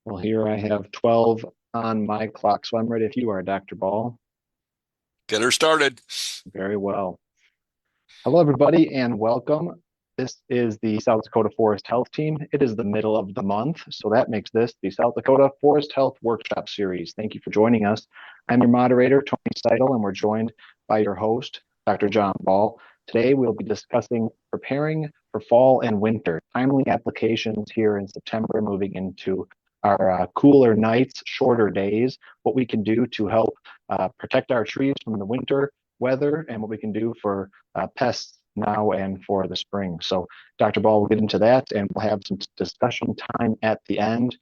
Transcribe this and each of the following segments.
Well, here I have 12 on my clock, so I'm ready if you are, Dr. Ball. Get her started. Very well. Hello, everybody, and welcome. This is the South Dakota Forest Health Team. It is the middle of the month, so that makes this the South Dakota Forest Health Workshop Series. Thank you for joining us. I'm your moderator, Tony Seidel, and we're joined by your host, Dr. John Ball. Today, we'll be discussing preparing for fall and winter, timely applications here in September, moving into our cooler nights, shorter days, what we can do to help protect our trees from the winter weather, and what we can do for pests now and for the spring. So Dr. Ball will get into that, and we'll have some discussion time at the end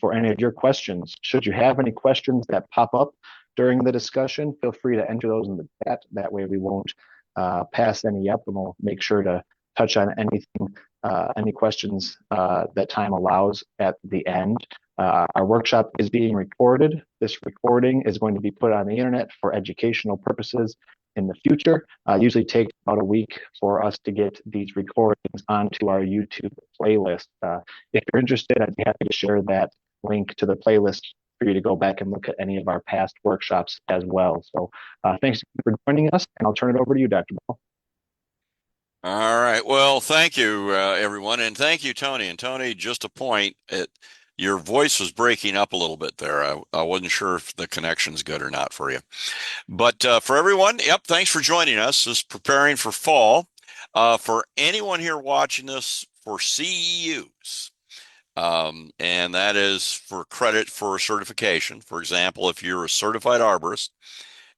for any of your questions. Should you have any questions that pop up during the discussion, feel free to enter those in the chat. That way we won't pass any up, and we'll make sure to touch on anything, any questions that time allows at the end. Our workshop is being recorded. This recording is going to be put on the internet for educational purposes in the future. Usually takes about a week for us to get these recordings onto our YouTube playlist. If you're interested, I'd be happy to share that link to the playlist for you to go back and look at any of our past workshops as well. So thanks for joining us, and I'll turn it over to you, Dr. Ball. All right. Well, thank you, everyone. And thank you, Tony. And Tony, just a point, your voice was breaking up a little bit there. I wasn't sure if the connection's good or not for you. But for everyone, yep, thanks for joining us. This is preparing for fall. For anyone here watching this for CEUs, and that is for credit for a certification. For example, if you're a certified arborist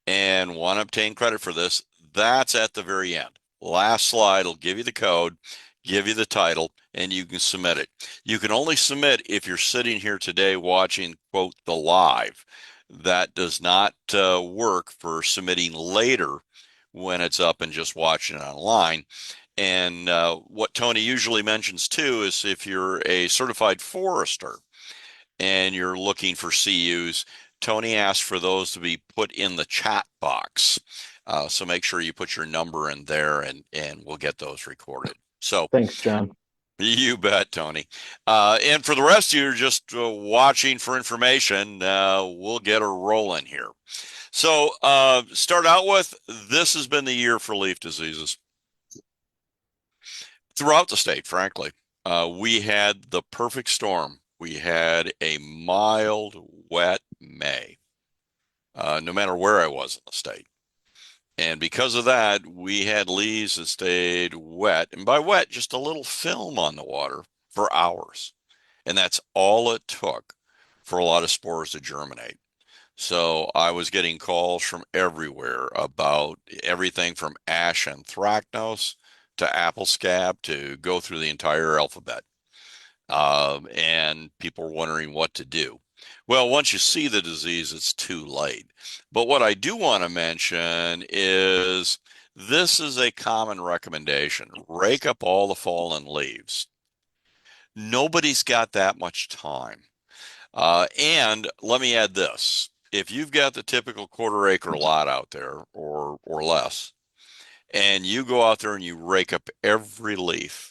and want to obtain credit for this, that's at the very end. Last slide will give you the code, give you the title, and you can submit it. You can only submit if you're sitting here today watching, quote, the live. That does not work for submitting later when it's up and just watching it online. And what Tony usually mentions too is if you're a certified forester and you're looking for CUs, Tony asked for those to be put in the chat box. So make sure you put your number in there and we'll get those recorded. So Thanks, John. you bet, Tony. And for the rest of you just watching for information, we'll get her rolling here. So start out with, this has been the year for leaf diseases throughout the state, frankly. We had the perfect storm. We had a mild, wet May, no matter where I was in the state. And because of that, we had leaves that stayed wet. And by wet, just a little film on the water for hours. And that's all it took for a lot of spores to germinate. So I was getting calls from everywhere about everything from ash anthracnose to apple scab to go through the entire alphabet. And people were wondering what to do. Well, once you see the disease, it's too late. But what I do want to mention is this is a common recommendation. Rake up all the fallen leaves. Nobody's got that much time. And let me add this. If you've got the typical quarter acre lot out there or less, and you go out there and you rake up every leaf,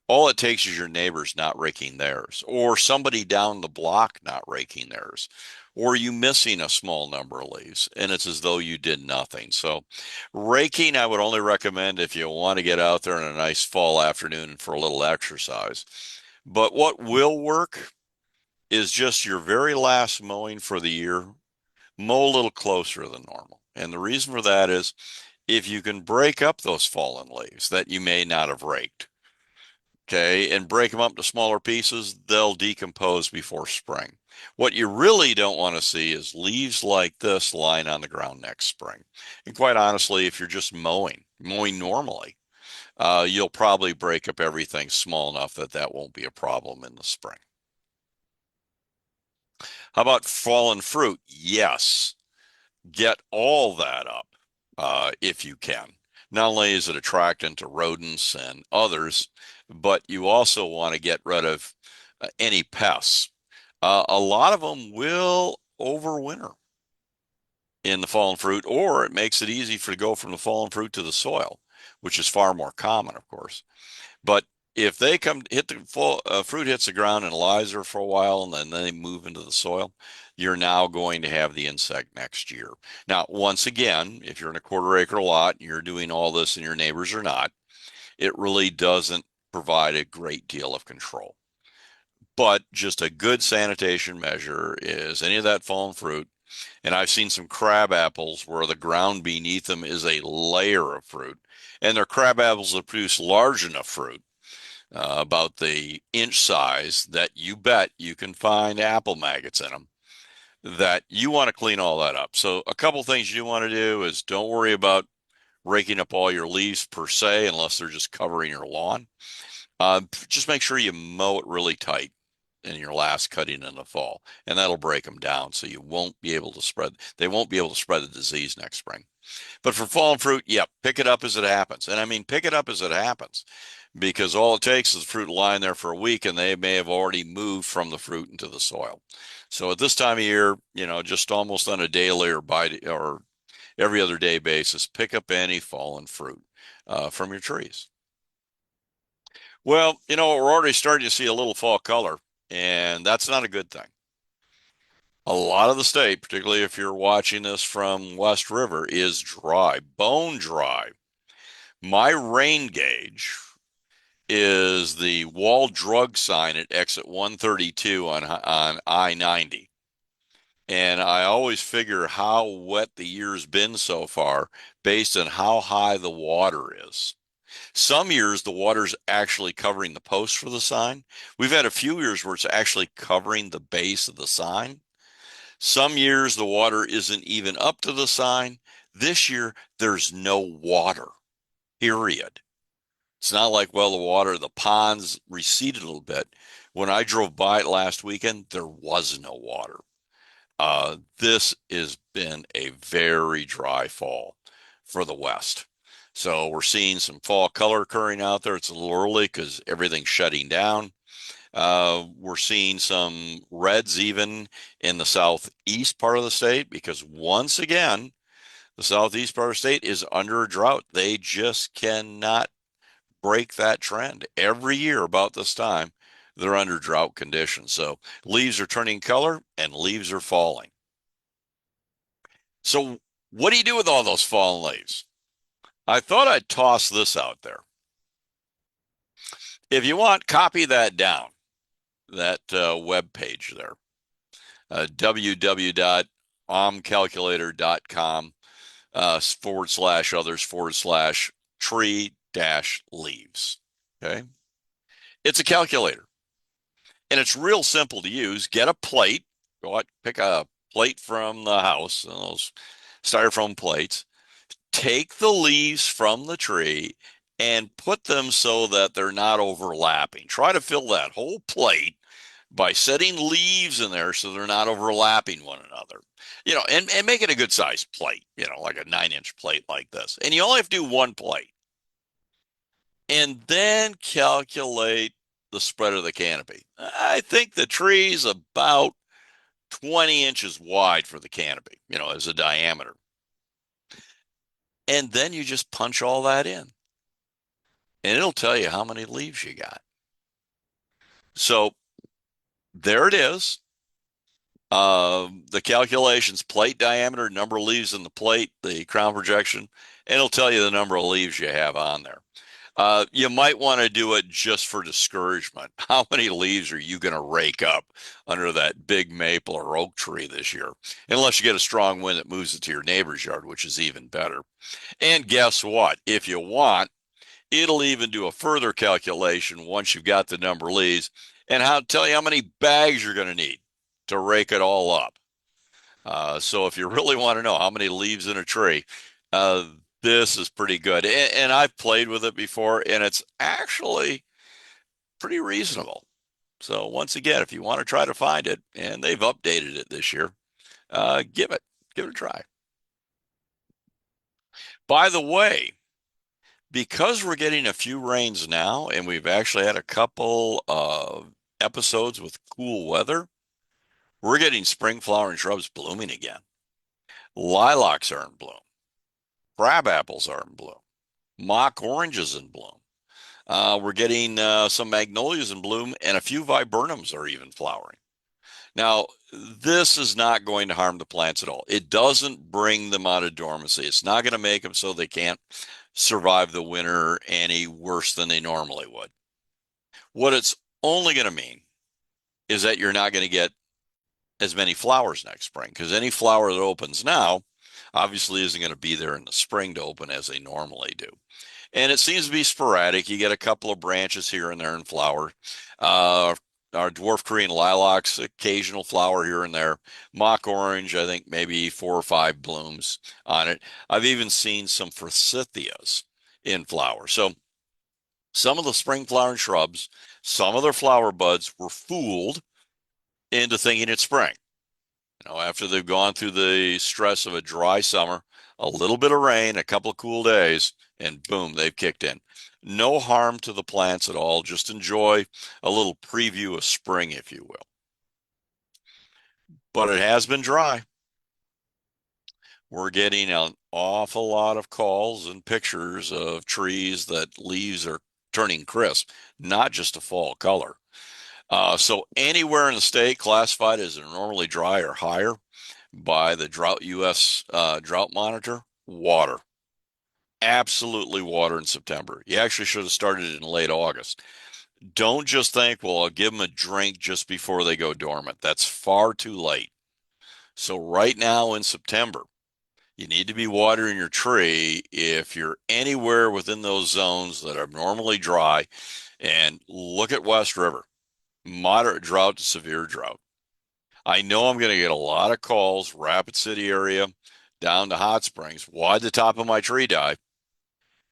all it takes is your neighbors not raking theirs, or somebody down the block not raking theirs, or you missing a small number of leaves, and it's as though you did nothing. So raking, I would only recommend if you want to get out there on a nice fall afternoon for a little exercise. But what will work is just your very last mowing for the year, mow a little closer than normal. And the reason for that is if you can break up those fallen leaves that you may not have raked, okay, and break them up to smaller pieces, they'll decompose before spring. What you really don't want to see is leaves like this lying on the ground next spring. And quite honestly, if you're just mowing normally, you'll probably break up everything small enough that that won't be a problem in the spring. How about fallen fruit? Yes, get all that up if you can. Not only is it attractant to rodents and others, but you also want to get rid of any pests. A lot of them will overwinter in the fallen fruit, or it makes it easy for to go from the fallen fruit to the soil, which is far more common, of course. But if they come hit the full fruit hits the ground and lies there for a while and then they move into the soil, you're now going to have the insect next year. Now, once again, if you're in a quarter acre lot and you're doing all this and your neighbors are not, it really doesn't provide a great deal of control. But just a good sanitation measure is any of that fallen fruit. And I've seen some crab apples where the ground beneath them is a layer of fruit. And they're crab apples that produce large enough fruit, about the inch size, that you bet you can find apple maggots in them, that you want to clean all that up. So a couple things you want to do is don't worry about raking up all your leaves per se, unless they're just covering your lawn. Just make sure you mow it really tight in your last cutting in the fall, and that'll break them down. So you won't be able to spread, they won't be able to spread the disease next spring. But for fallen fruit, yeah, pick it up as it happens. And I mean, pick it up as it happens, because all it takes is the fruit lying there for a week and they may have already moved from the fruit into the soil. So at this time of year, just almost on a daily or every other day basis, pick up any fallen fruit from your trees. Well, we're already starting to see a little fall color, and that's not a good thing. A lot of the state, particularly if you're watching this from West River, is dry, bone dry. My rain gauge is the wall drug sign at exit 132 on I-90. And I always figure how wet the year's been so far based on how high the water is. Some years the water's actually covering the post for the sign. We've had a few years where it's actually covering the base of the sign. Some years the water isn't even up to the sign. This year there's no water, period. It's not like, well, the ponds receded a little bit. When I drove by it last weekend, there was no water. This has been a very dry fall for the West. So we're seeing some fall color occurring out there. It's a little early because everything's shutting down. We're seeing some reds even in the southeast part of the state, because once again, the southeast part of the state is under a drought. They just cannot break that trend. Every year about this time, they're under drought conditions. So leaves are turning color and leaves are falling. So what do you do with all those fallen leaves? I thought I'd toss this out there. If you want, copy that down, that web page there, www.omcalculator.com /others/tree-leaves. Okay. It's a calculator, and it's real simple to use. Get a plate, go out, pick a plate from the house, those styrofoam plates, take the leaves from the tree and put them so that they're not overlapping. Try to fill that whole plate by setting leaves in there so they're not overlapping one another. And make it a good sized plate, like a 9-inch plate like this. And you only have to do one plate. And then calculate the spread of the canopy. I think the tree's about 20 inches wide for the canopy, as a diameter. And then you just punch all that in, and it'll tell you how many leaves you got. So there it is. The calculations: plate diameter, number of leaves in the plate, the crown projection, and it'll tell you the number of leaves you have on there. You might want to do it just for discouragement. How many leaves are you going to rake up under that big maple or oak tree this year? Unless you get a strong wind that moves it to your neighbor's yard, which is even better. And guess what? If you want, it'll even do a further calculation once you've got the number of leaves, and tell you how many bags you're going to need to rake it all up. So if you really want to know how many leaves in a tree, this is pretty good. And I've played with it before, and it's actually pretty reasonable. So once again, if you want to try to find it, and they've updated it this year, give it a try. By the way, because we're getting a few rains now, and we've actually had a couple of episodes with cool weather, we're getting spring flowering shrubs blooming again. Lilacs are in bloom. Crab apples are in bloom. Mock oranges in bloom. We're getting some magnolias in bloom, and a few viburnums are even flowering. Now, this is not going to harm the plants at all. It doesn't bring them out of dormancy. It's not going to make them so they can't survive the winter any worse than they normally would. What it's only going to mean is that you're not going to get as many flowers next spring, because any flower that opens now obviously isn't going to be there in the spring to open as they normally do. And it seems to be sporadic. You get a couple of branches here and there in flower. Uh, our dwarf Korean lilacs, occasional flower here and there. Mock orange, I think maybe 4 or 5 blooms on it. I've even seen some forsythias in flower. So some of the spring flowering shrubs, some of their flower buds were fooled into thinking it's spring. After they've gone through the stress of a dry summer, a little bit of rain, a couple of cool days, and boom, they've kicked in. No harm to the plants at all. Just enjoy a little preview of spring, if you will. But it has been dry. We're getting an awful lot of calls and pictures of trees that leaves are turning crisp, not just a fall color. So anywhere in the state classified as normally dry or higher by the Drought US Drought Monitor, water. Absolutely water in September. You actually should have started in late August. Don't just think, well, I'll give them a drink just before they go dormant. That's far too late. So right now in September, you need to be watering your tree if you're anywhere within those zones that are normally dry. And look at West River, moderate drought to severe drought. I know I'm going to get a lot of calls, Rapid City area, down to Hot Springs. Why'd the top of my tree die?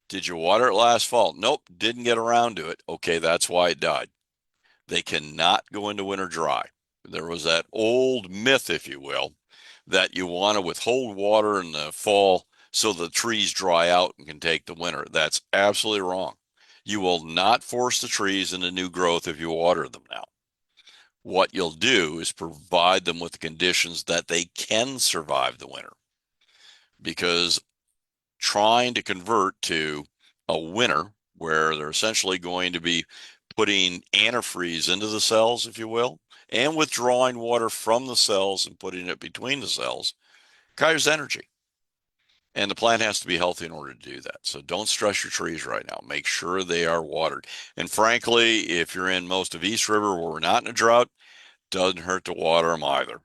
Did you water it last fall? Nope, didn't get around to it. Okay, that's why it died. They cannot go into winter dry. There was that old myth, if you will, that you want to withhold water in the fall so the trees dry out and can take the winter. That's absolutely wrong. You will not force the trees into new growth if you water them now. What you'll do is provide them with the conditions that they can survive the winter. Because trying to convert to a winter where they're essentially going to be putting antifreeze into the cells, if you will, and withdrawing water from the cells and putting it between the cells, requires energy. And the plant has to be healthy in order to do that. So don't stress your trees right now. Make sure they are watered. And frankly, if you're in most of East River where we're not in a drought, doesn't hurt to water them either.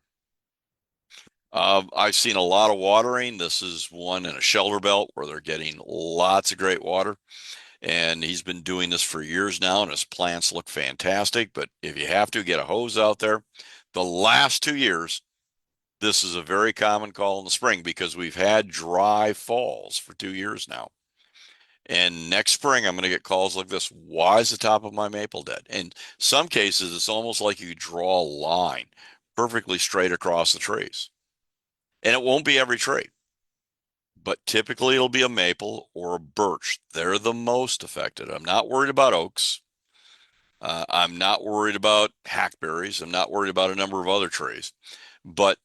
I've seen a lot of watering. This is one in a shelter belt where they're getting lots of great water. And he's been doing this for years now, and his plants look fantastic. But if you have to, get a hose out there. The last 2 years, this is a very common call in the spring because we've had dry falls for 2 years now. And next spring, I'm going to get calls like this. Why is the top of my maple dead? In some cases, it's almost like you draw a line perfectly straight across the trees. And it won't be every tree, but typically it'll be a maple or a birch. They're the most affected. I'm not worried about oaks. I'm not worried about hackberries. I'm not worried about a number of other trees, but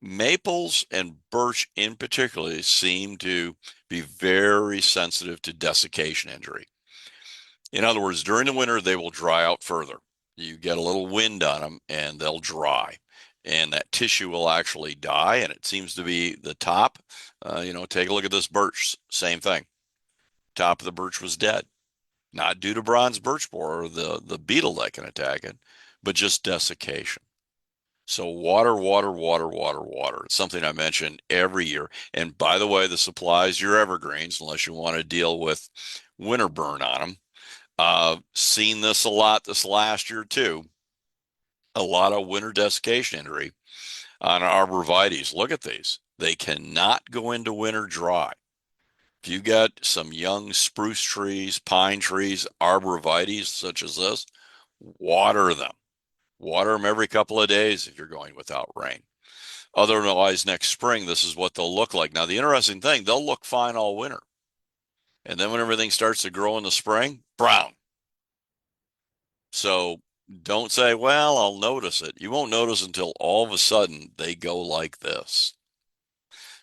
maples and birch in particular seem to be very sensitive to desiccation injury. In other words, during the winter, they will dry out further. You get a little wind on them and they'll dry. And that tissue will actually die. And it seems to be the top. Take a look at this birch. Same thing. Top of the birch was dead. Not due to bronze birch borer, the beetle that can attack it, but just desiccation. So water, water, water, water, water. It's something I mention every year. And by the way, this applies your evergreens unless you want to deal with winter burn on them. Seen this a lot this last year too. A lot of winter desiccation injury on arborvitaes. Look at these. They cannot go into winter dry. If you got some young spruce trees, pine trees, arborvitaes such as this, water them. Water them every couple of days if you're going without rain. Otherwise, next spring, this is what they'll look like. Now, the interesting thing, they'll look fine all winter. And then when everything starts to grow in the spring, brown. So don't say, well, I'll notice it. You won't notice until all of a sudden they go like this.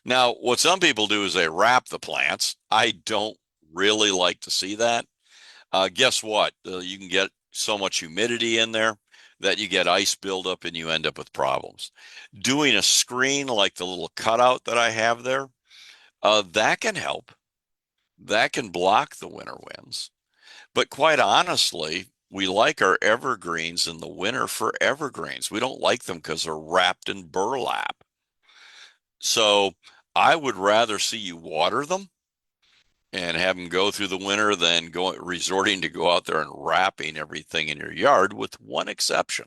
Now, what some people do is they wrap the plants. I don't really like to see that. Guess what? You can get so much humidity in there that you get ice buildup and you end up with problems. Doing a screen like the little cutout that I have there, that can help. That can block the winter winds. But quite honestly, we like our evergreens in the winter for evergreens. We don't like them because they're wrapped in burlap. So I would rather see you water them and have them go through the winter than resorting to go out there and wrapping everything in your yard, with one exception.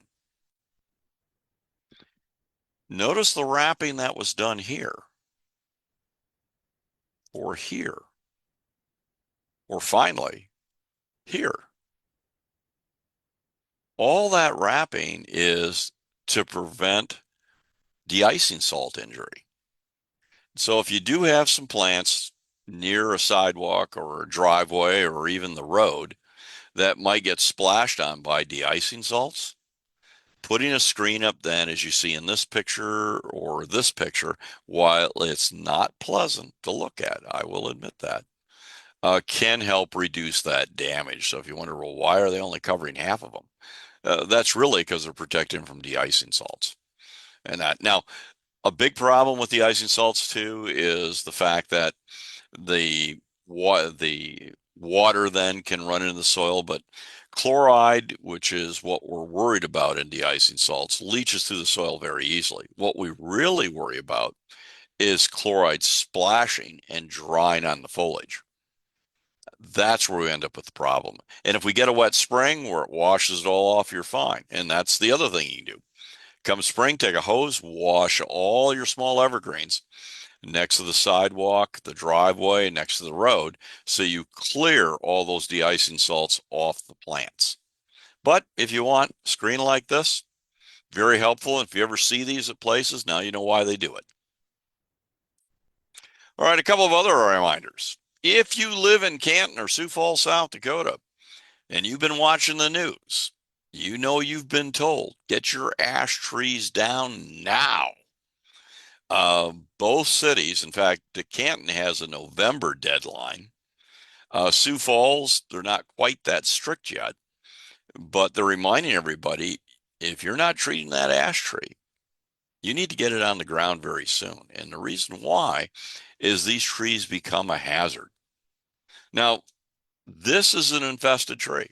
Notice the wrapping that was done here, or here, or finally here. All that wrapping is to prevent de-icing salt injury. So if you do have some plants near a sidewalk or a driveway or even the road that might get splashed on by de-icing salts, putting a screen up then, as you see in this picture or this picture, while it's not pleasant to look at, I will admit that, can help reduce that damage. So if you wonder, well, why are they only covering half of them? That's really because they're protecting from de-icing salts. And that now, a big problem with de-icing salts too is the fact that the water then can run into the soil, but chloride, which is what we're worried about in de-icing salts, leaches through the soil very easily. What we really worry about is chloride splashing and drying on the foliage. That's where we end up with the problem. And if we get a wet spring where it washes it all off, you're fine. And that's the other thing you can do. Come spring, take a hose, wash all your small evergreens next to the sidewalk, the driveway, next to the road, so you clear all those de-icing salts off the plants. But if you want a screen like this, very helpful. And if you ever see these at places, now you know why they do it. All right, a couple of other reminders. If you live in Canton or Sioux Falls, South Dakota, and you've been watching the news, you know you've been told, get your ash trees down now. Both cities, in fact, Canton has a November deadline. Sioux Falls, they're not quite that strict yet, but they're reminding everybody, if you're not treating that ash tree, you need to get it on the ground very soon. And the reason why is these trees become a hazard. Now, this is an infested tree.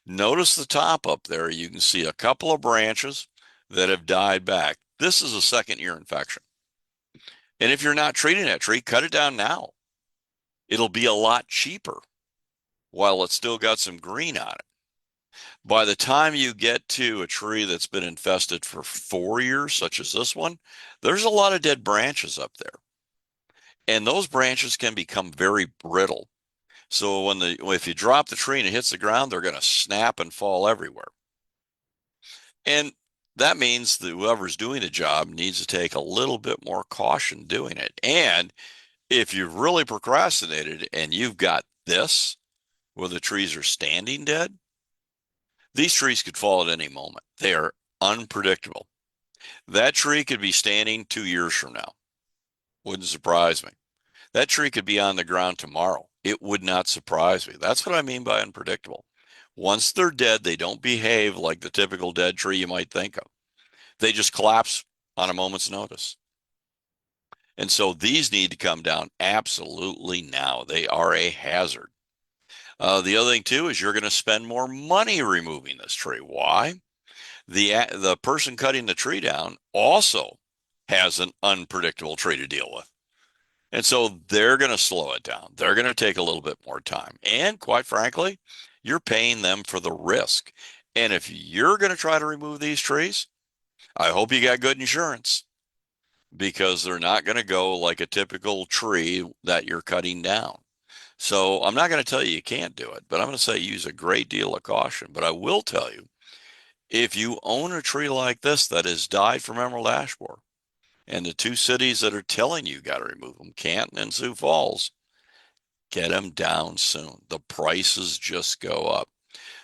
Notice the top up there. You can see a couple of branches that have died back. This is a second-year infection. And if you're not treating that tree, cut it down now. It'll be a lot cheaper while it's still got some green on it. By the time you get to a tree that's been infested for 4 years, such as this one, there's a lot of dead branches up there. And those branches can become very brittle. So if you drop the tree and it hits the ground, they're going to snap and fall everywhere. And that means that whoever's doing the job needs to take a little bit more caution doing it. And if you've really procrastinated and you've got this, where the trees are standing dead, these trees could fall at any moment. They are unpredictable. That tree could be standing 2 years from now. Wouldn't surprise me. That tree could be on the ground tomorrow. It would not surprise me. That's what I mean by unpredictable. Once they're dead, they don't behave like the typical dead tree you might think of. They just collapse on a moment's notice. And so these need to come down absolutely now. They are a hazard. The other thing too is you're going to spend more money removing this tree. Why? The person cutting the tree down also has an unpredictable tree to deal with. And so they're going to slow it down. They're going to take a little bit more time. And quite frankly, you're paying them for the risk. And if you're going to try to remove these trees, I hope you got good insurance, because they're not going to go like a typical tree that you're cutting down. So I'm not going to tell you can't do it, but I'm going to say use a great deal of caution. But I will tell you, if you own a tree like this that has died from emerald ash borer, and the two cities that are telling you got to remove them, Canton and Sioux Falls, get them down soon. The prices just go up.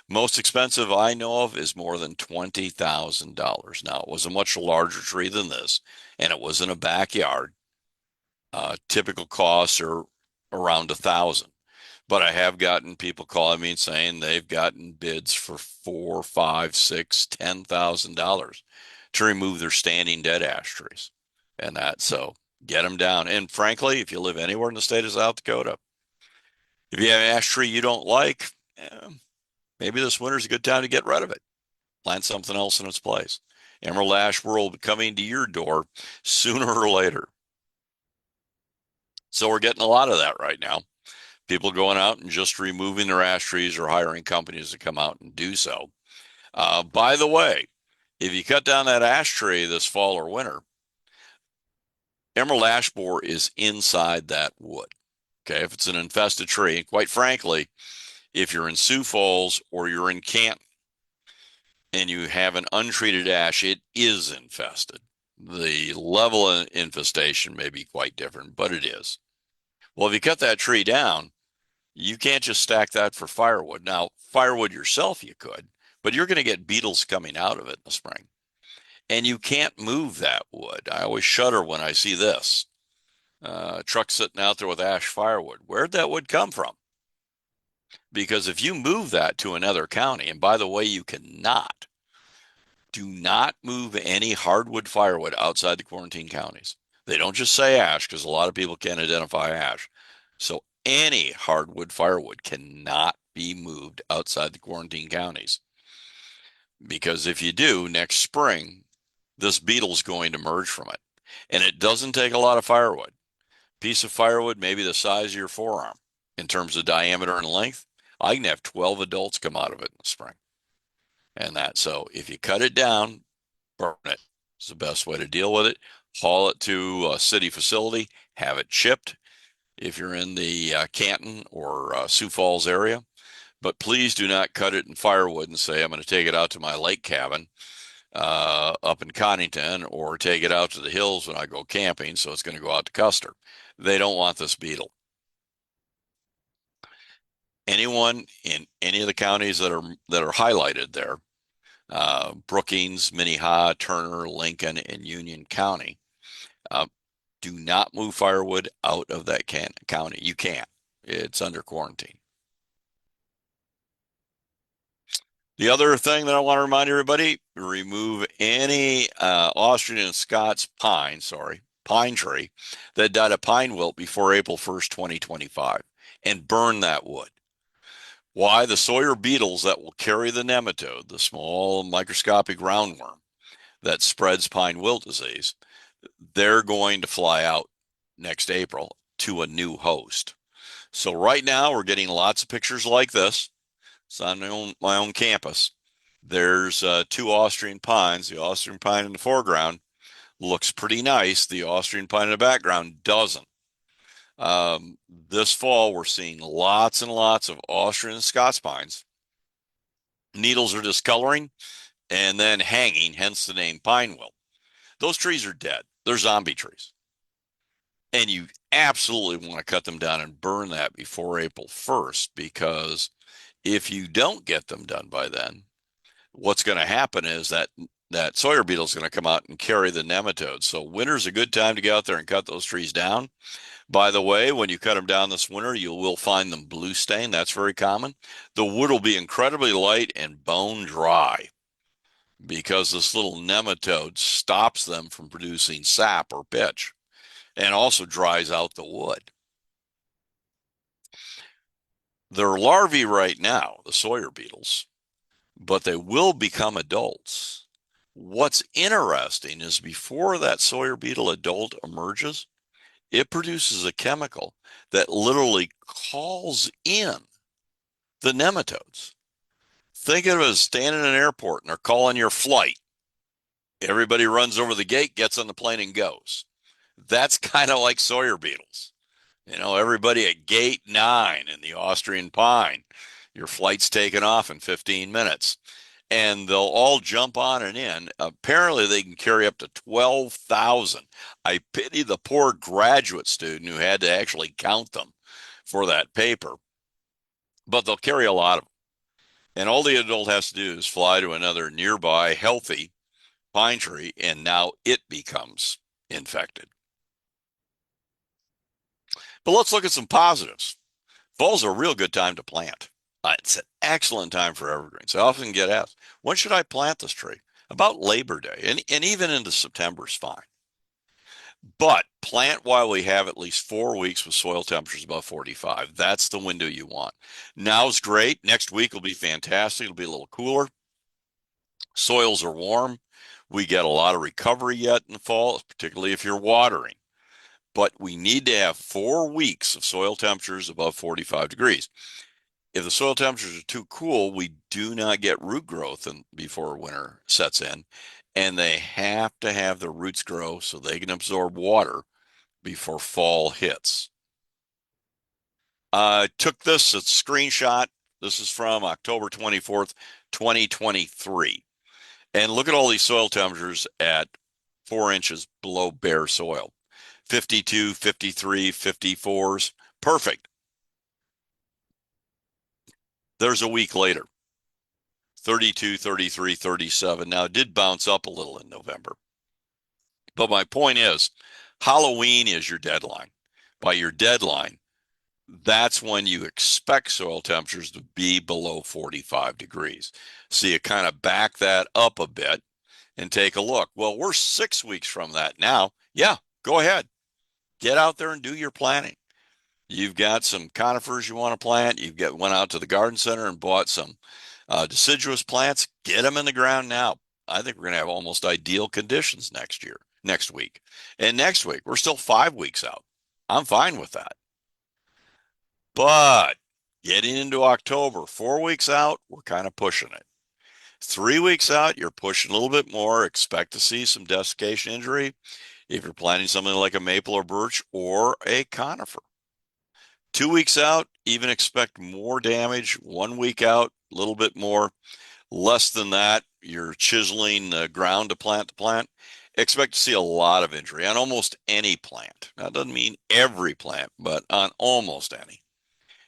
Most expensive I know of is more than $20,000. Now, it was a much larger tree than this, and it was in a backyard. Typical costs are around 1,000. But I have gotten people calling me and saying they've gotten bids for $4, 5, 6, $10,000 to remove their standing dead ash trees. And that, so get them down. And frankly, if you live anywhere in the state of South Dakota, if you have an ash tree you don't like, maybe this winter's a good time to get rid of it. Plant something else in its place. Emerald ash will be coming to your door sooner or later. So we're getting a lot of that right now. People going out and just removing their ash trees or hiring companies to come out and do so. By the way, if you cut down that ash tree this fall or winter, emerald ash borer is inside that wood. Okay, if it's an infested tree, and quite frankly, if you're in Sioux Falls or you're in Canton and you have an untreated ash, it is infested. The level of infestation may be quite different, but it is. Well, if you cut that tree down, you can't just stack that for firewood. Now, firewood yourself you could, but you're going to get beetles coming out of it in the spring. And you can't move that wood. I always shudder when I see this. Truck sitting out there with ash firewood. Where'd that wood come from? Because if you move that to another county, and by the way, you cannot, do not move any hardwood firewood outside the quarantine counties. They don't just say ash because a lot of people can't identify ash. So any hardwood firewood cannot be moved outside the quarantine counties. Because if you do, next spring, this beetle's going to emerge from it. And it doesn't take a lot of firewood. Piece of firewood, maybe the size of your forearm in terms of diameter and length. I can have 12 adults come out of it in the spring. And that, so if you cut it down, burn it. It's the best way to deal with it. Haul it to a city facility, have it chipped if you're in the Canton or Sioux Falls area. But please do not cut it in firewood and say, I'm going to take it out to my lake cabin up in Connington or take it out to the hills when I go camping, so it's going to go out to Custer. They don't want this beetle. Anyone in any of the counties that are highlighted there, Brookings, Minnehaha, Turner, Lincoln, and Union County, do not move firewood out of that county. You can't. It's under quarantine. The other thing that I want to remind everybody, remove any Austrian and Scots pine tree that died of pine wilt before April 1st, 2025, and burn that wood. Why? The Sawyer beetles that will carry the nematode, the small microscopic roundworm that spreads pine wilt disease, they're going to fly out next April to a new host. So right now we're getting lots of pictures like this. It's on my own campus. There's 2 Austrian pines. The Austrian pine in the foreground looks pretty nice. The Austrian pine in the background doesn't. This fall, we're seeing lots and lots of Austrian and Scots pines. Needles are discoloring and then hanging, hence the name pine wilt. Those trees are dead. They're zombie trees. And you absolutely want to cut them down and burn that before April 1st, because if you don't get them done by then, what's going to happen is that Sawyer beetle is going to come out and carry the nematodes. So winter's a good time to get out there and cut those trees down. By the way, when you cut them down this winter, you will find them blue stained. That's very common. The wood will be incredibly light and bone dry because this little nematode stops them from producing sap or pitch and also dries out the wood. They're larvae right now, the Sawyer beetles, but they will become adults. What's interesting is before that Sawyer beetle adult emerges, it produces a chemical that literally calls in the nematodes. Think of it as standing in an airport and they're calling your flight. Everybody runs over the gate, gets on the plane, and goes. That's kind of like Sawyer beetles. You know, everybody at gate 9 in the Austrian pine, your flight's taken off in 15 minutes. And they'll all jump on and in. Apparently, they can carry up to 12,000. I pity the poor graduate student who had to actually count them for that paper. But they'll carry a lot of them. And all the adult has to do is fly to another nearby healthy pine tree, and now it becomes infected. But let's look at some positives. Fall's a real good time to plant. It's an excellent time for evergreens. I often get asked, when should I plant this tree? About Labor Day, and even into September is fine. But plant while we have at least 4 weeks with soil temperatures above 45. That's the window you want. Now's great. Next week will be fantastic. It'll be a little cooler. Soils are warm. We get a lot of recovery yet in the fall, particularly if you're watering. But we need to have 4 weeks of soil temperatures above 45 degrees. If the soil temperatures are too cool, we do not get root growth before winter sets in, and they have to have the roots grow so they can absorb water before fall hits. I took this a screenshot. This is from October 24th, 2023. And look at all these soil temperatures at 4 inches below bare soil. 52, 53, 54s. Perfect. There's a week later. 32, 33, 37. Now, it did bounce up a little in November. But my point is, Halloween is your deadline. By your deadline, that's when you expect soil temperatures to be below 45 degrees. So you kind of back that up a bit and take a look. Well, we're 6 weeks from that now. Yeah, go ahead. Get out there and do your planting. You've got some conifers you want to plant. Went out to the garden center and bought some deciduous plants. Get them in the ground now. I think we're going to have almost ideal conditions next week. And next week, we're still 5 weeks out. I'm fine with that. But getting into October, 4 weeks out, we're kind of pushing it. 3 weeks out, you're pushing a little bit more. Expect to see some desiccation injury if you're planting something like a maple or birch or a conifer. 2 weeks out, even expect more damage. 1 week out, a little bit more. Less than that, you're chiseling the ground to plant. Expect to see a lot of injury on almost any plant. That doesn't mean every plant, but on almost any.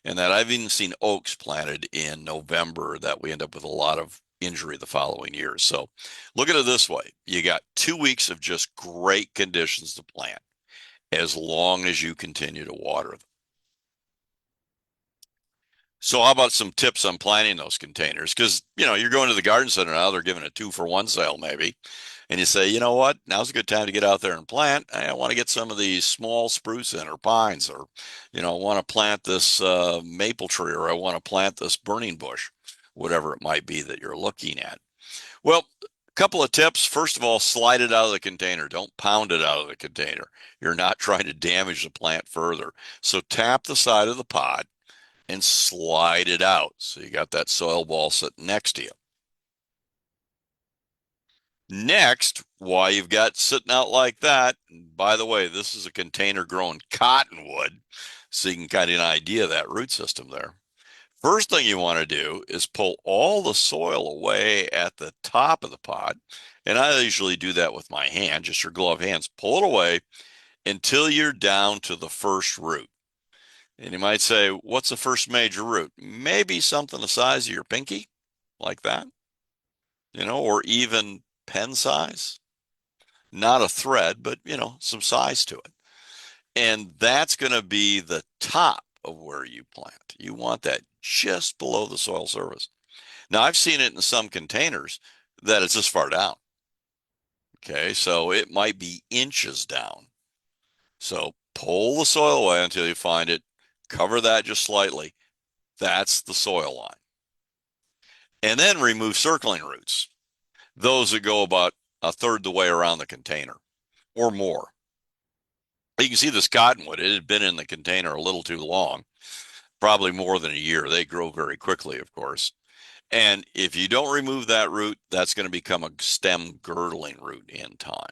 And that I've even seen oaks planted in November that we end up with a lot of injury the following year. So look at it this way. You got 2 weeks of just great conditions to plant as long as you continue to water them. So how about some tips on planting those containers? Because, you're going to the garden center now, they're giving a 2-for-1 sale maybe. And you say, you know what, now's a good time to get out there and plant. I want to get some of these small spruce in or pines, or, I want to plant this maple tree, or I want to plant this burning bush, whatever it might be that you're looking at. Well, a couple of tips. First of all, slide it out of the container. Don't pound it out of the container. You're not trying to damage the plant further. So tap the side of the pot and slide it out. So you got that soil ball sitting next to you. Next, why you've got sitting out like that, by the way, this is a container growing cottonwood, so you can kind of get an idea of that root system there. First thing you want to do is pull all the soil away at the top of the pot. And I usually do that with my hand, just your glove hands. Pull it away until you're down to the first root. And you might say, what's the first major root? Maybe something the size of your pinky, like that, or even pen size. Not a thread, but, some size to it. And that's going to be the top of where you plant. You want that just below the soil surface. Now, I've seen it in some containers that it's this far down. Okay, so it might be inches down. So pull the soil away until you find it. Cover that just slightly. That's the soil line. And then remove circling roots. Those that go about a third the way around the container or more. You can see this cottonwood. It had been in the container a little too long, probably more than a year. They grow very quickly, of course. And if you don't remove that root, that's going to become a stem girdling root in time.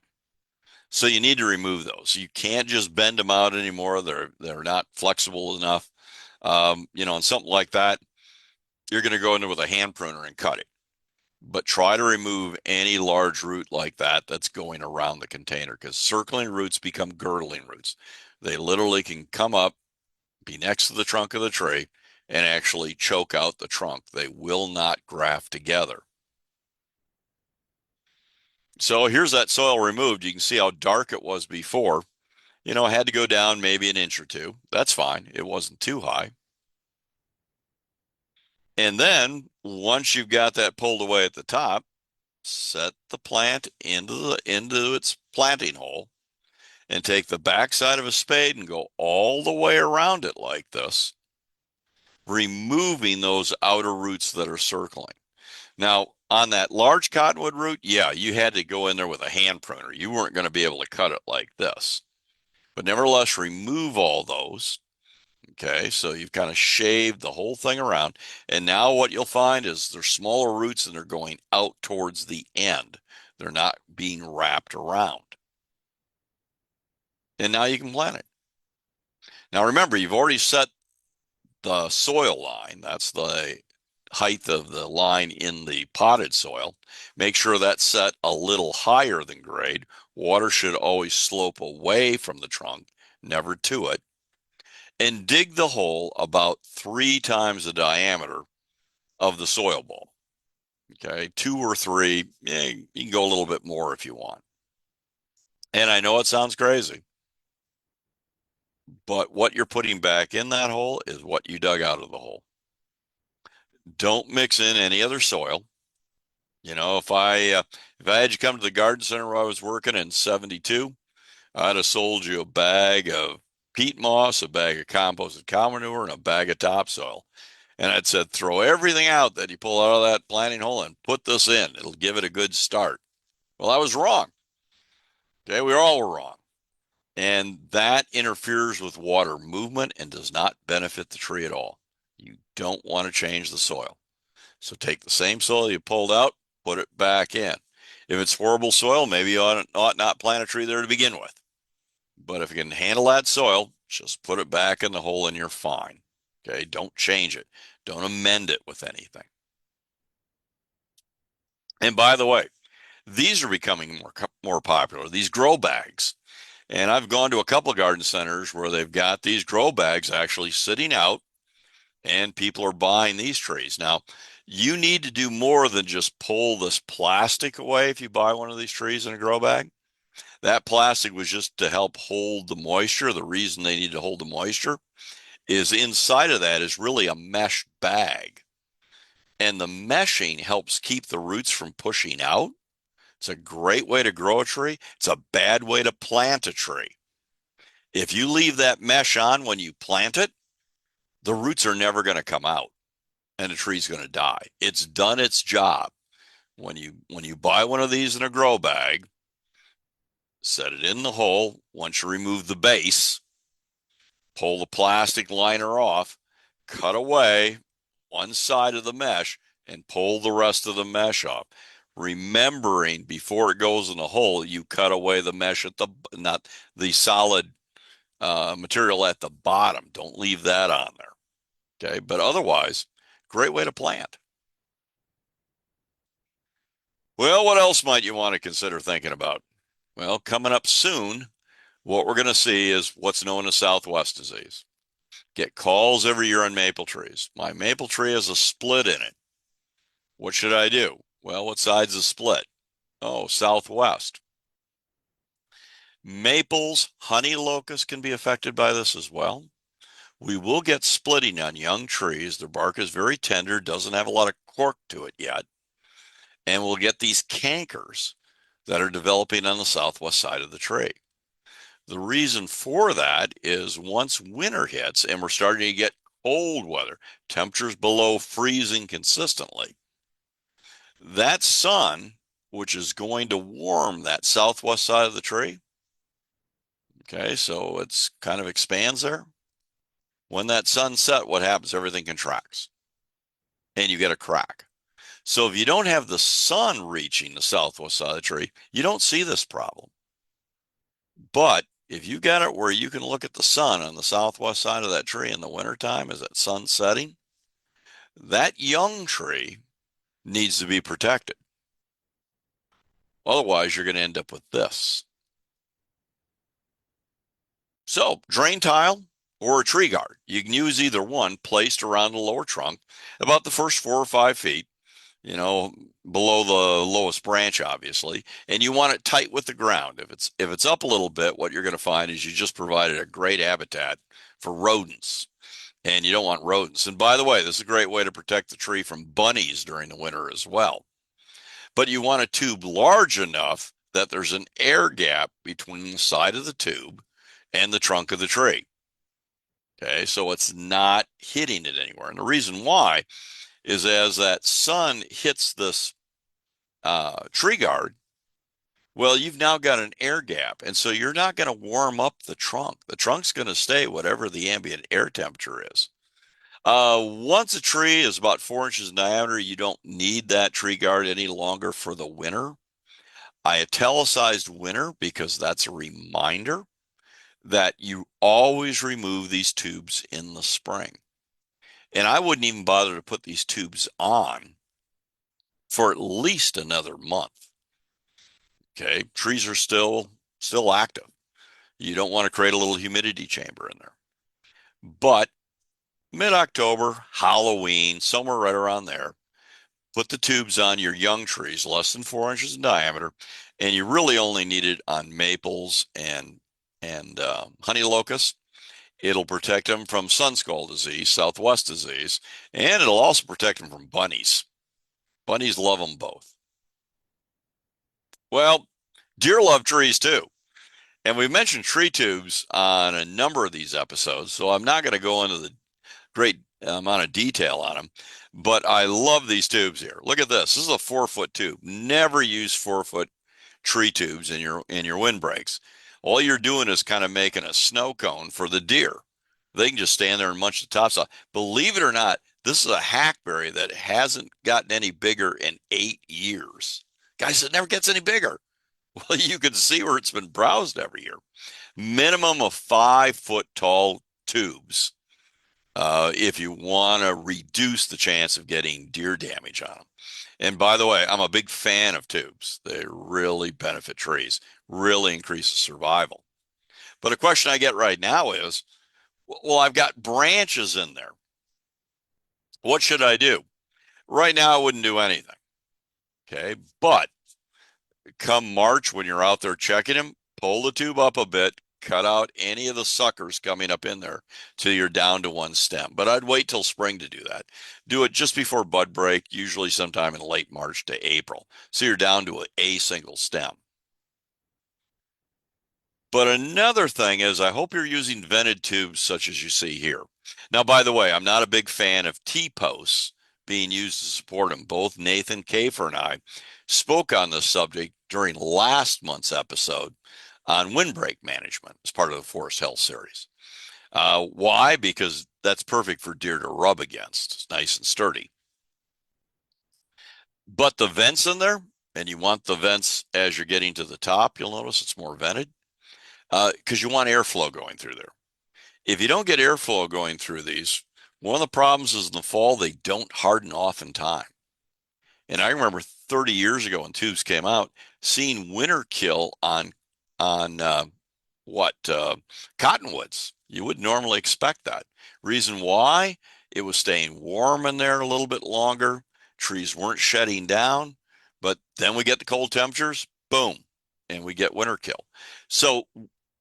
So you need to remove those. You can't just bend them out anymore. They're not flexible enough. And something like that, you're going to go in there with a hand pruner and cut it. But try to remove any large root like that that's going around the container, because circling roots become girdling roots. They literally can come up, be next to the trunk of the tree, and actually choke out the trunk. They will not graft together. So here's that soil removed. You can see how dark it was before. It had to go down maybe an inch or two. That's fine. It wasn't too high. And then once you've got that pulled away at the top, set the plant into its planting hole and take the backside of a spade and go all the way around it like this, removing those outer roots that are circling. Now, on that large cottonwood root, yeah, you had to go in there with a hand pruner. You weren't going to be able to cut it like this. But nevertheless, remove all those. Okay, so you've kind of shaved the whole thing around. And now what you'll find is there's smaller roots and they're going out towards the end. They're not being wrapped around. And now you can plant it. Now remember, you've already set the soil line. That's the height of the line in the potted soil. Make sure that's set a little higher than grade. Water should always slope away from the trunk, never to it. And dig the hole about 3 times the diameter of the soil bowl. Okay, 2 or 3, you can go a little bit more if you want. And I know it sounds crazy, but what you're putting back in that hole is what you dug out of the hole. Don't mix in any other soil. You know, if I had you come to the garden center where I was working in 72, I'd have sold you a bag of peat moss, a bag of composted cow manure, and a bag of topsoil. And I'd said, throw everything out that you pull out of that planting hole and put this in. It'll give it a good start. Well, I was wrong. Okay, we all were wrong. And that interferes with water movement and does not benefit the tree at all. You don't want to change the soil. So take the same soil you pulled out, put it back in. If it's horrible soil, maybe you ought not plant a tree there to begin with. But if you can handle that soil, just put it back in the hole and you're fine. Okay, don't change it. Don't amend it with anything. And by the way, these are becoming more popular, these grow bags. And I've gone to a couple of garden centers where they've got these grow bags actually sitting out and people are buying these trees. Now, you need to do more than just pull this plastic away if you buy one of these trees in a grow bag. That plastic was just to help hold the moisture. The reason they need to hold the moisture is inside of that is really a mesh bag. And the meshing helps keep the roots from pushing out. It's a great way to grow a tree. It's a bad way to plant a tree. If you leave that mesh on when you plant it, the roots are never going to come out and the tree's going to die. It's done its job. When you buy one of these in a grow bag, set it in the hole. Once you remove the base, pull the plastic liner off, cut away one side of the mesh and pull the rest of the mesh off. Remembering before it goes in the hole, you cut away the mesh at not the solid material at the bottom. Don't leave that on there. Okay, but otherwise, great way to plant. Well, what else might you want to consider thinking about? Well, coming up soon, what we're going to see is what's known as Southwest disease. Get calls every year on maple trees. My maple tree has a split in it. What should I do? Well, what side's the split? Oh, southwest. Maples, honey locust can be affected by this as well. We will get splitting on young trees. Their bark is very tender, doesn't have a lot of cork to it yet. And we'll get these cankers that are developing on the southwest side of the tree. The reason for that is once winter hits and we're starting to get cold weather, temperatures below freezing consistently, that sun, which is going to warm that southwest side of the tree, okay, so it's kind of expands there. When that sun set, what happens? Everything contracts and you get a crack. So if you don't have the sun reaching the southwest side of the tree, you don't see this problem. But if you got it where you can look at the sun on the southwest side of that tree in the wintertime as that sun's setting, that young tree needs to be protected. Otherwise, you're going to end up with this. So, drain tile or a tree guard. You can use either one placed around the lower trunk, about the first 4 or 5 feet, you know, below the lowest branch, obviously, and you want it tight with the ground. If it's up a little bit, what you're going to find is you just provided a great habitat for rodents. and you don't want rodents. And by the way, this is a great way to protect the tree from bunnies during the winter as well. But you want a tube large enough that there's an air gap between the side of the tube and the trunk of the tree. Okay, so it's not hitting it anywhere. And the reason why is as that sun hits this tree guard, well, you've now got an air gap. And so you're not going to warm up the trunk. The trunk's going to stay whatever the ambient air temperature is. Once a tree is about 4 inches in diameter, you don't need that tree guard any longer for the winter. I italicized winter because that's a reminder that you always remove these tubes in the spring. And I wouldn't even bother to put these tubes on for at least another month. Okay, trees are still active. You don't want to create a little humidity chamber in there. But mid-October, Halloween, somewhere right around there, put the tubes on your young trees, less than 4 inches in diameter, and you really only need it on maples and honey locusts. It'll protect them from sunskull disease, southwest disease, and it'll also protect them from bunnies. Bunnies love them both. Well, deer love trees too. And we've mentioned tree tubes on a number of these episodes, so I'm not going to go into the great amount of detail on them, but I love these tubes here. Look at this. This is a 4-foot tube. Never use 4-foot tree tubes in your windbreaks. All you're doing is kind of making a snow cone for the deer. They can just stand there and munch the tops off. Believe it or not, this is a hackberry that hasn't gotten any bigger in 8 years. Guys, it never gets any bigger. Well, you can see where it's been browsed every year. Minimum of 5-foot tall tubes if you want to reduce the chance of getting deer damage on them. And by the way, I'm a big fan of tubes. They really benefit trees, really increase survival. But a question I get right now is, well, I've got branches in there. What should I do? Right now, I wouldn't do anything. Okay. But come March, when you're out there checking them, pull the tube up a bit, cut out any of the suckers coming up in there till you're down to one stem. But I'd wait till spring to do that. Do it just before bud break, usually sometime in late March to April. So you're down to a single stem. But another thing is, I hope you're using vented tubes such as you see here. Now, by the way, I'm not a big fan of T-posts being used to support them. Both Nathan Kafer and I spoke on this subject during last month's episode on windbreak management as part of the Forest Health series. Why? Because that's perfect for deer to rub against. It's nice and sturdy. But the vents in there, and you want the vents as you're getting to the top, you'll notice it's more vented because you want airflow going through there. If you don't get airflow going through these, one of the problems is in the fall, they don't harden off in time. And I remember 30 years ago when tubes came out, seeing winter kill on cottonwoods. You would normally expect that. Reason why? It was staying warm in there a little bit longer. Trees weren't shedding down, but then we get the cold temperatures, boom, and we get winter kill. So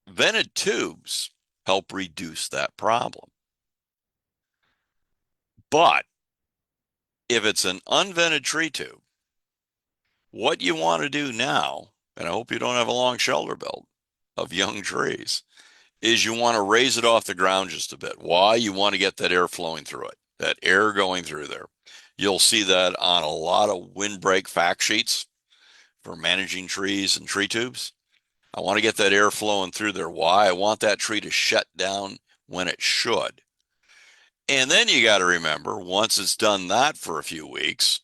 vented tubes help reduce that problem. But if it's an unvented tree tube, what you want to do now, and I hope you don't have a long shelter belt of young trees, is you want to raise it off the ground just a bit. Why? You want to get that air flowing through it, that air going through there. You'll see that on a lot of windbreak fact sheets for managing trees and tree tubes. I want to get that air flowing through there. Why? I want that tree to shut down when it should. And then you got to remember, once it's done that for a few weeks,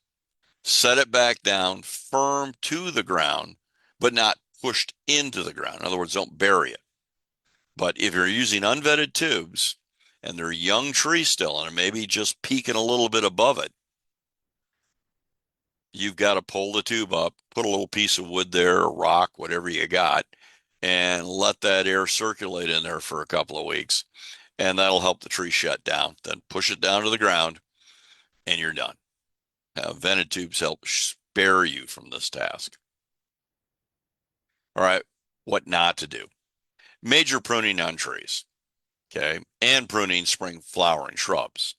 set it back down firm to the ground, but not pushed into the ground. In other words, don't bury it. But if you're using unvetted tubes and they're young trees still and maybe just peeking a little bit above it, you've got to pull the tube up, put a little piece of wood there, a rock, whatever you got, and let that air circulate in there for a couple of weeks. And that'll help the tree shut down. Then push it down to the ground and you're done. Vented tubes help spare you from this task. All right, what not to do. Major pruning on trees. okay, and pruning spring flowering shrubs.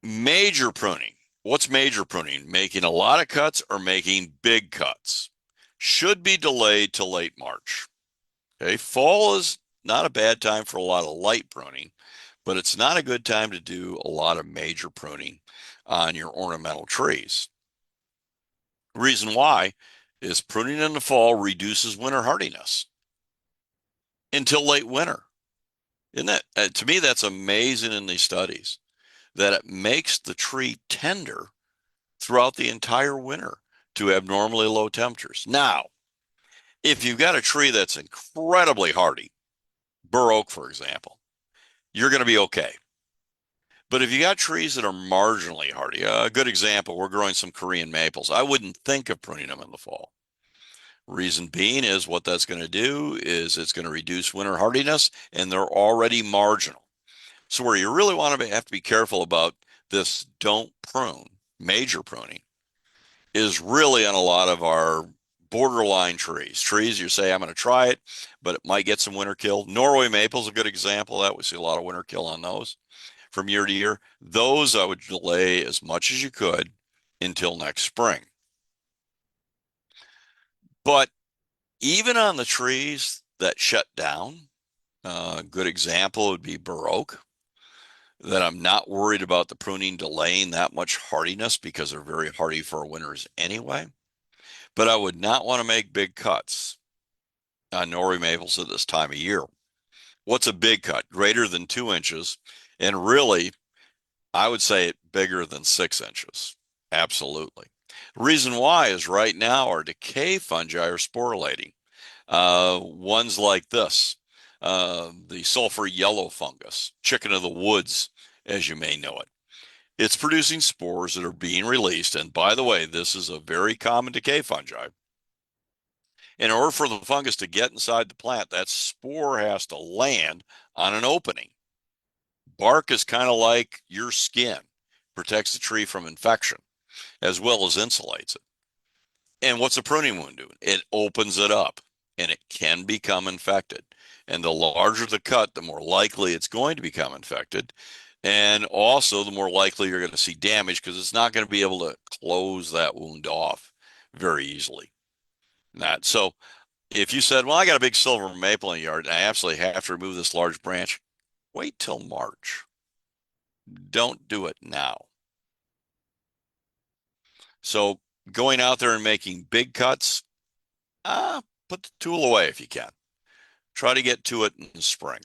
Major pruning. What's major pruning? Making a lot of cuts or making big cuts. Should be delayed to late March. Okay, fall is not a bad time for a lot of light pruning, but it's not a good time to do a lot of major pruning on your ornamental trees. Reason why is pruning in the fall reduces winter hardiness until late winter. Isn't that, to me, that's amazing in these studies that it makes the tree tender throughout the entire winter to abnormally low temperatures. Now, if you've got a tree that's incredibly hardy, bur oak, for example, you're going to be okay. But if you got trees that are marginally hardy, a good example, we're growing some Korean maples. I wouldn't think of pruning them in the fall. Reason being is what that's going to do is it's going to reduce winter hardiness, and they're already marginal. So where you really want to have to be careful about this don't prune, major pruning, is really on a lot of our borderline trees. Trees you say, I'm going to try it, but it might get some winter kill. Norway maple is a good example of that. We see a lot of winter kill on those from year to year. Those I would delay as much as you could until next spring. But even on the trees that shut down, a good example would be bur oak, that I'm not worried about the pruning delaying that much hardiness because they're very hardy for winters anyway. But I would not want to make big cuts on Norway maples at this time of year. What's a big cut? Greater than 2 inches. And really, I would say it bigger than 6 inches. Absolutely. The reason why is right now our decay fungi are sporulating. Ones like this, the sulfur yellow fungus, chicken of the woods, as you may know it. It's producing spores that are being released. And by the way, this is a very common decay fungi. In order for the fungus to get inside the plant, that spore has to land on an opening. Bark is kind of like your skin, protects the tree from infection as well as insulates it. And what's a pruning wound do? It opens it up and it can become infected. And the larger the cut, the more likely it's going to become infected. And also the more likely you're going to see damage because it's not going to be able to close that wound off very easily. So if you said, well, I got a big silver maple in the yard and I absolutely have to remove this large branch, wait till March. Don't do it now. So going out there and making big cuts, put the tool away if you can. Try to get to it in the spring.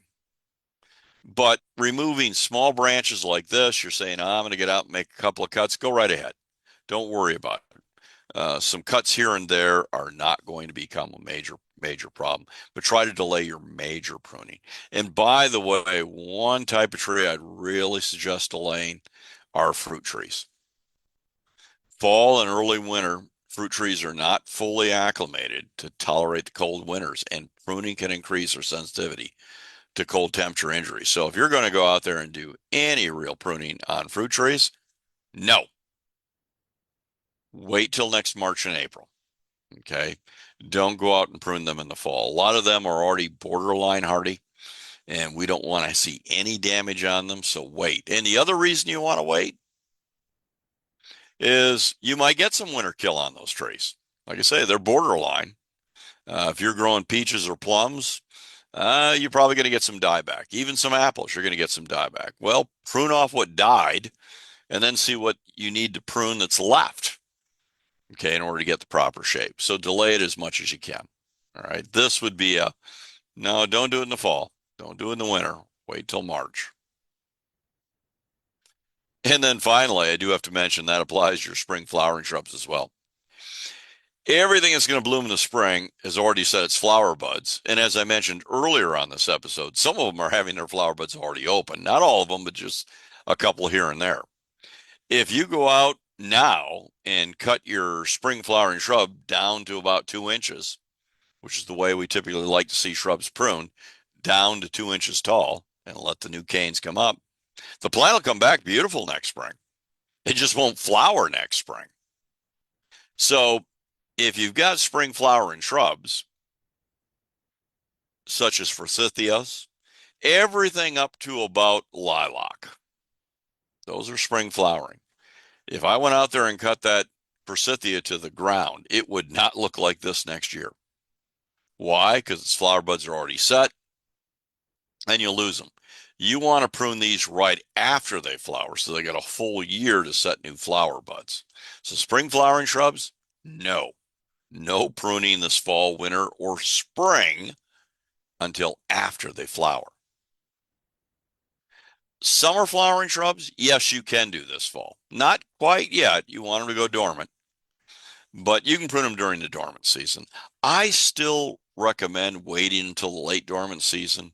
But removing small branches like this, you're saying, I'm going to get out and make a couple of cuts, go right ahead. Don't worry about it. Some cuts here and there are not going to become a major problem, but try to delay your major pruning. And by the way, one type of tree I'd really suggest delaying are fruit trees. Fall and early winter, fruit trees are not fully acclimated to tolerate the cold winters, and pruning can increase their sensitivity to cold temperature injuries. So if you're going to go out there and do any real pruning on fruit trees, no. Wait till next March and April. Okay. Don't go out and prune them in the fall. A lot of them are already borderline hardy, and we don't want to see any damage on them. So wait. And the other reason you want to wait is you might get some winter kill on those trees. Like I say, they're borderline. If you're growing peaches or plums, you're probably going to get some dieback. Even some apples, you're going to get some dieback. Well, prune off what died and then see what you need to prune that's left, okay, in order to get the proper shape. So delay it as much as you can. All right. This would be no, don't do it in the fall. Don't do it in the winter. Wait till March. And then finally, I do have to mention that applies to your spring flowering shrubs as well. Everything that's going to bloom in the spring has already set its flower buds. And as I mentioned earlier on this episode, some of them are having their flower buds already open. Not all of them, but just a couple here and there. If you go out now and cut your spring flowering shrub down to about 2 inches, which is the way we typically like to see shrubs pruned, down to 2 inches tall, and let the new canes come up, the plant will come back beautiful next spring. It just won't flower next spring. So if you've got spring flowering shrubs, such as forsythias everything up to about lilac. Those are spring flowering. If I went out there and cut that forsythia to the ground, it would not look like this next year. Why? Because its flower buds are already set and you'll lose them. You want to prune these right after they flower so they got a full year to set new flower buds. So spring flowering shrubs, no. No pruning this fall, winter, or spring until after they flower. Summer flowering shrubs, yes, you can do this fall. Not quite yet. You want them to go dormant, but you can prune them during the dormant season. I still recommend waiting until the late dormant season,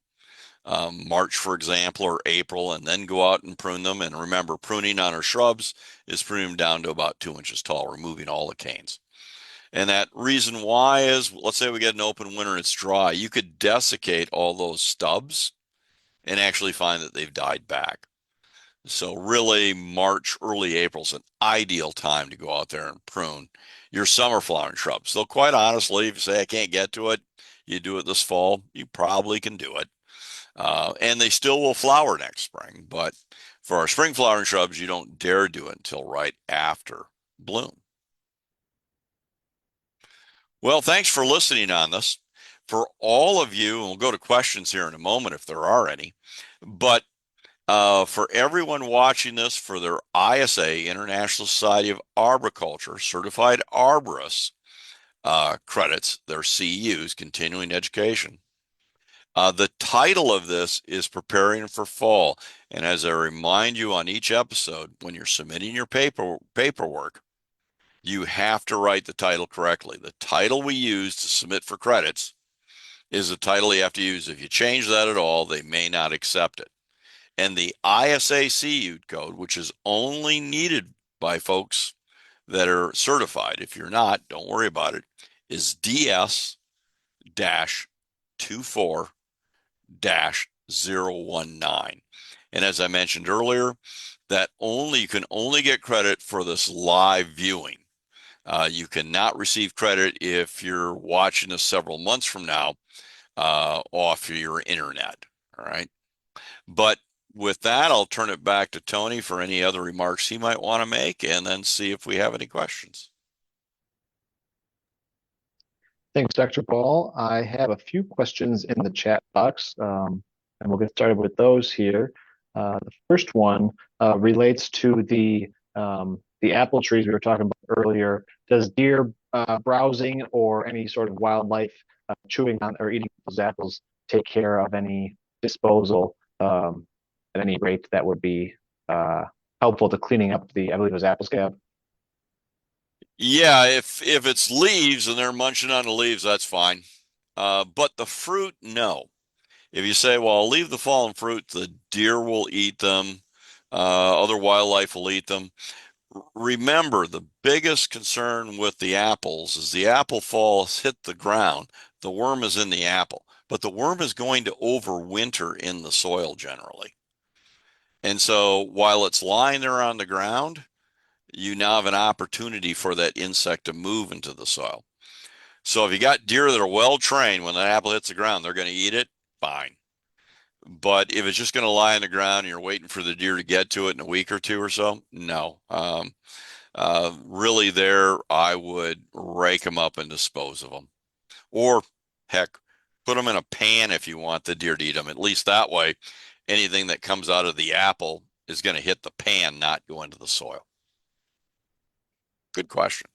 March, for example, or April, and then go out and prune them. And remember, pruning on our shrubs is pruning them down to about 2 inches tall, removing all the canes. And that reason why is, let's say we get an open winter and it's dry, you could desiccate all those stubs and actually find that they've died back. So really March, early April is an ideal time to go out there and prune your summer flowering shrubs. So quite honestly, if you say I can't get to it, you do it this fall, you probably can do it. And they still will flower next spring. But for our spring flowering shrubs, you don't dare do it until right after bloom. Well, thanks for listening on this. For all of you, and we'll go to questions here in a moment if there are any, but for everyone watching this for their ISA, International Society of Arboriculture, Certified Arborists credits, their CEUs, Continuing Education. The title of this is Preparing for Fall. And as I remind you on each episode, when you're submitting your paperwork, you have to write the title correctly. The title we use to submit for credits is the title you have to use. If you change that at all, they may not accept it. And the ISA CEU code, which is only needed by folks that are certified. If you're not, don't worry about it, is DS-24-019. And as I mentioned earlier, that you can only get credit for this live viewing. You cannot receive credit if you're watching this several months from now off your internet. All right. But with that, I'll turn it back to Tony for any other remarks he might want to make and then see if we have any questions. Thanks, Dr. Paul. I have a few questions in the chat box, and we'll get started with those here. The first one relates to the apple trees we were talking about earlier. Does deer browsing or any sort of wildlife chewing on or eating those apples take care of any disposal at any rate that would be helpful to cleaning up I believe it was apple scab? Yeah, if it's leaves and they're munching on the leaves, that's fine. But the fruit, no. If you say, well, I'll leave the fallen fruit, the deer will eat them, other wildlife will eat them. Remember, the biggest concern with the apples is the apple falls, hit the ground, the worm is in the apple, but the worm is going to overwinter in the soil generally. And so while it's lying there on the ground, you now have an opportunity for that insect to move into the soil. So if you got deer that are well trained, when that apple hits the ground, they're going to eat it, fine. But if it's just going to lie on the ground and you're waiting for the deer to get to it in a week or two or so, no. Really there, I would rake them up and dispose of them. Or heck, put them in a pan if you want the deer to eat them. At least that way, anything that comes out of the apple is going to hit the pan, not go into the soil. Good question.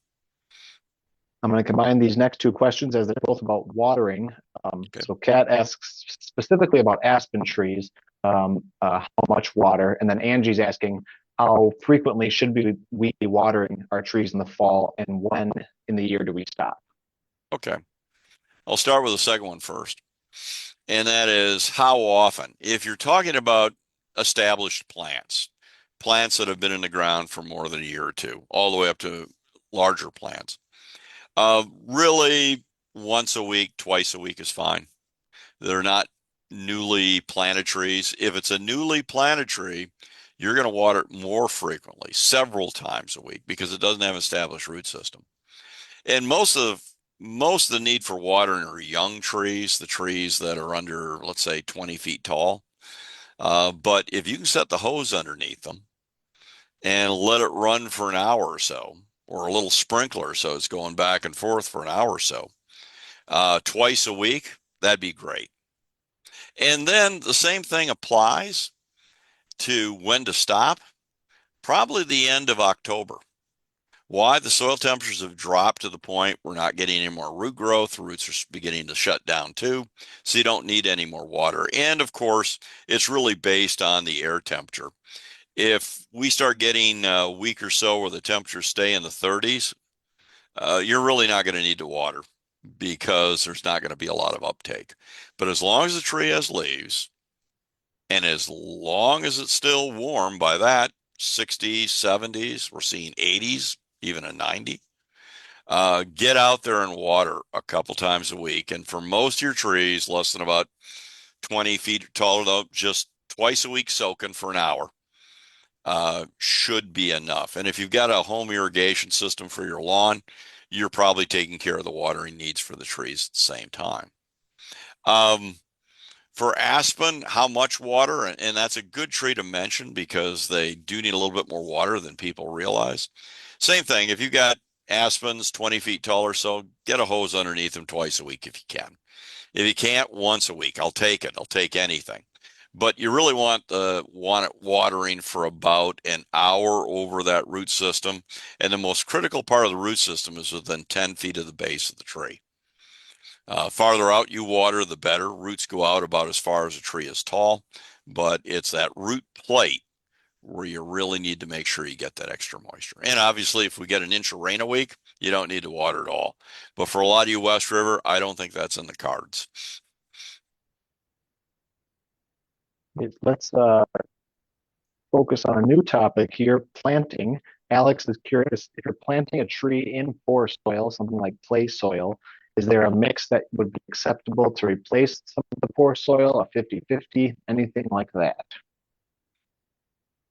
I'm going to combine these next two questions as they're both about watering. Okay. So Kat asks specifically about aspen trees, how much water, and then Angie's asking how frequently should we be watering our trees in the fall, and when in the year do we stop? Okay. I'll start with the second one first. And that is how often. If you're talking about established plants that have been in the ground for more than a year or two, all the way up to larger plants, really once a week, twice a week is fine. They're not newly planted trees. If it's a newly planted tree, you're going to water it more frequently, several times a week, because it doesn't have an established root system. And most of most of the need for watering are young trees, the trees that are under, let's say, 20 feet tall. But if you can set the hose underneath them and let it run for an hour or so, or a little sprinkler so it's going back and forth for an hour or so, twice a week, that'd be great. And then the same thing applies to when to stop, probably the end of October. Why? The soil temperatures have dropped to the point we're not getting any more root growth. The roots are beginning to shut down too, so you don't need any more water. And of course, it's really based on the air temperature. If we start getting a week or so where the temperatures stay in the 30s, you're really not going to need to water because there's not going to be a lot of uptake. But as long as the tree has leaves, and as long as it's still warm, by that 60s, 70s, we're seeing 80s, even a 90. Get out there and water a couple times a week. And for most of your trees, less than about 20 feet taller, though, just twice a week soaking for an hour should be enough. And if you've got a home irrigation system for your lawn, you're probably taking care of the watering needs for the trees at the same time. For aspen, how much water? And that's a good tree to mention because they do need a little bit more water than people realize. Same thing, if you got aspens 20 feet tall or so, get a hose underneath them twice a week if you can. If you can't, once a week. I'll take it. I'll take anything. But you really want it watering for about an hour over that root system. And the most critical part of the root system is within 10 feet of the base of the tree. Farther out you water, the better. Roots go out about as far as a tree is tall, but it's that root plate where you really need to make sure you get that extra moisture. And obviously, if we get an inch of rain a week, you don't need to water at all. But for a lot of you West River, I don't think that's in the cards. Let's focus on a new topic here, planting. Alex is curious if you're planting a tree in poor soil, something like clay soil, is there a mix that would be acceptable to replace some of the poor soil, a 50-50, anything like that?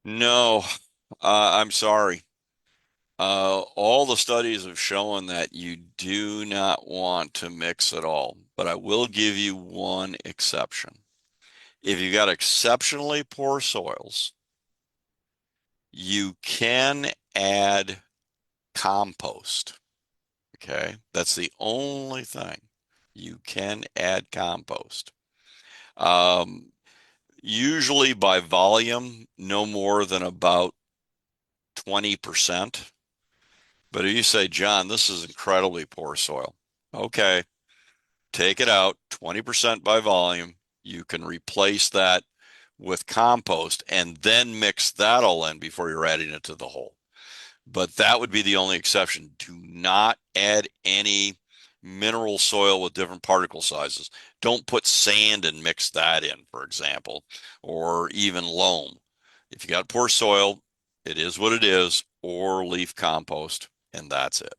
No, I'm sorry. All the studies have shown that you do not want to mix at all, but I will give you one exception. If you got exceptionally poor soils, you can add compost. Okay, that's the only thing. You can add compost. Um, Usually by volume, no more than about 20%. But if you say, John, this is incredibly poor soil. Okay, take it out, 20% by volume. You can replace that with compost and then mix that all in before you're adding it to the hole. But that would be the only exception. Do not add any mineral soil with different particle sizes. Don't put sand and mix that in, for example, or even loam. If you got poor soil, it is what it is, or leaf compost, and that's it.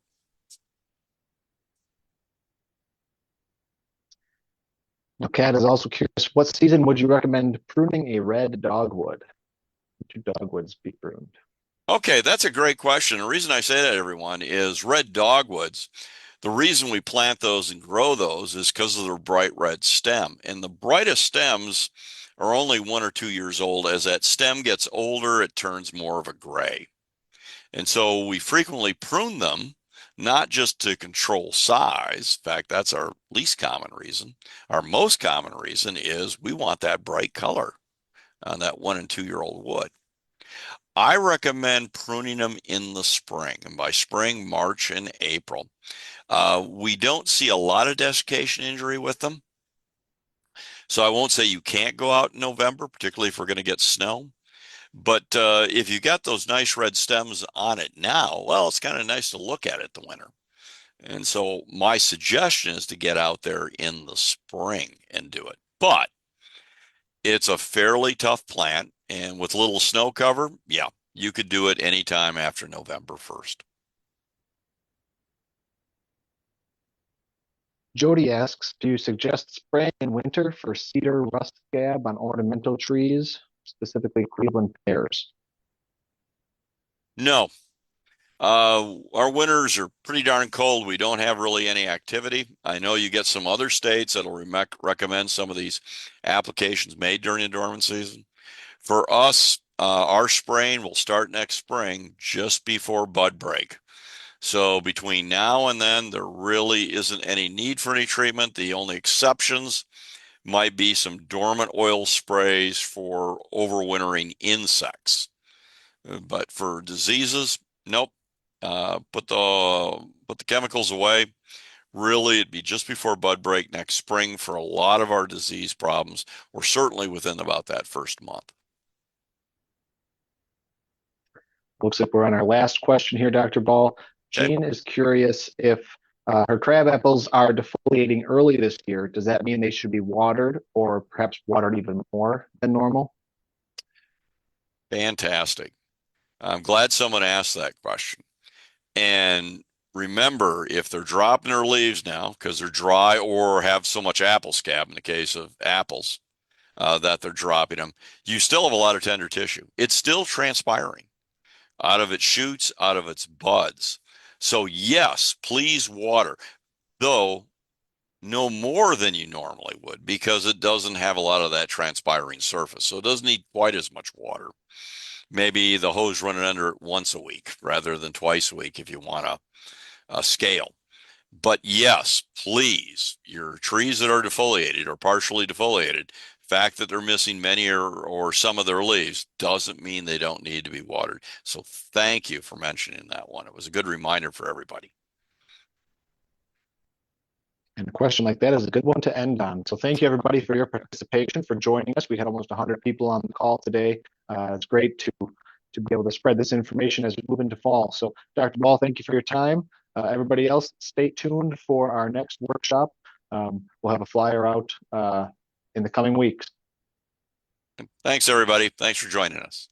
Now, Kat is also curious, what season would you recommend pruning a red dogwood? Should dogwoods be pruned? Okay, that's a great question. The reason I say that, everyone, is red dogwoods. The reason we plant those and grow those is because of their bright red stem. And the brightest stems are only 1 or 2 years old. As that stem gets older, it turns more of a gray. And so we frequently prune them, not just to control size. In fact, that's our least common reason. Our most common reason is we want that bright color on that 1 and 2 year old wood. I recommend pruning them in the spring, and by spring, March and April. We don't see a lot of desiccation injury with them. So I won't say you can't go out in November, particularly if we're going to get snow. But if you got those nice red stems on it now, well, it's kind of nice to look at it the winter. And so my suggestion is to get out there in the spring and do it. But it's a fairly tough plant, and with little snow cover, yeah, you could do it anytime after November 1st. Jody asks, do you suggest spraying in winter for cedar rust scab on ornamental trees, specifically Cleveland pears? No, Our winters are pretty darn cold. We don't have really any activity. I know you get some other states that'll recommend some of these applications made during the dormant season. For us, our spraying will start next spring just before bud break. So between now and then, there really isn't any need for any treatment. The only exceptions might be some dormant oil sprays for overwintering insects. But for diseases, nope. Put the chemicals away. Really, it'd be just before bud break next spring for a lot of our disease problems, or certainly within about that first month. Looks like we're on our last question here, Dr. Ball. Okay. Jean is curious if her crab apples are defoliating early this year. Does that mean they should be watered or perhaps watered even more than normal? Fantastic. I'm glad someone asked that question. And remember, if they're dropping their leaves now because they're dry or have so much apple scab in the case of apples that they're dropping them, you still have a lot of tender tissue. It's still transpiring out of its shoots, out of its buds. So yes, please water, though no more than you normally would because it doesn't have a lot of that transpiring surface. So it doesn't need quite as much water. Maybe the hose running under it once a week rather than twice a week if you want a scale. But yes, please, your trees that are defoliated or partially defoliated, fact that they're missing many or some of their leaves doesn't mean they don't need to be watered. So thank you for mentioning that one. It was a good reminder for everybody. And a question like that is a good one to end on. So thank you everybody for your participation, for joining us. We had almost 100 people on the call today. It's great to be able to spread this information as we move into fall. So Dr. Ball, thank you for your time. Everybody else, stay tuned for our next workshop. We'll have a flyer out in the coming weeks. Thanks, everybody. Thanks for joining us.